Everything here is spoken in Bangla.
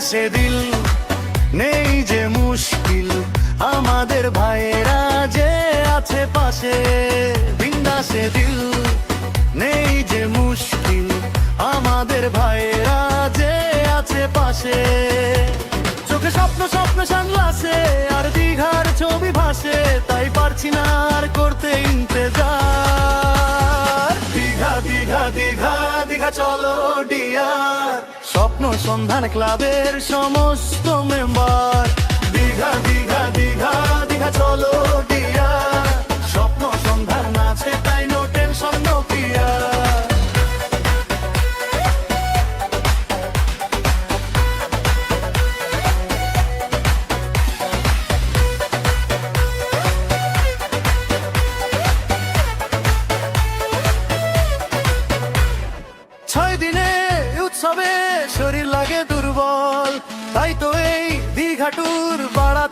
বিন্দাসে দিল নেই যে মুশকিল, আমাদের ভাইয়েরা যে আছে পাশে। বিন্দাসে দিল নেই যে মুশকিল, আমাদের ভাইয়েরা যে আছে পাশে। চোখে স্বপ্ন স্বপ্ন সানগ্লাসে আর দীঘার ছবি ভাসে, তাই পারছি না আর করতে ইন্তেজার। দীঘা দীঘা দীঘা দীঘা চলো ডিয়ার, স্বপ্ন সন্ধান ক্লাবের সমস্ত মেম্বার। দীঘা দীঘা দীঘা দীঘা চলো ডিয়ার, স্বপ্ন সন্ধান আছে তাই নো টেনশন নো ফিয়ার। ছয় দিনে উৎসবে শরীর লাগে দুর্বল, তাই তো এই দীঘা ট্যুর বাড়া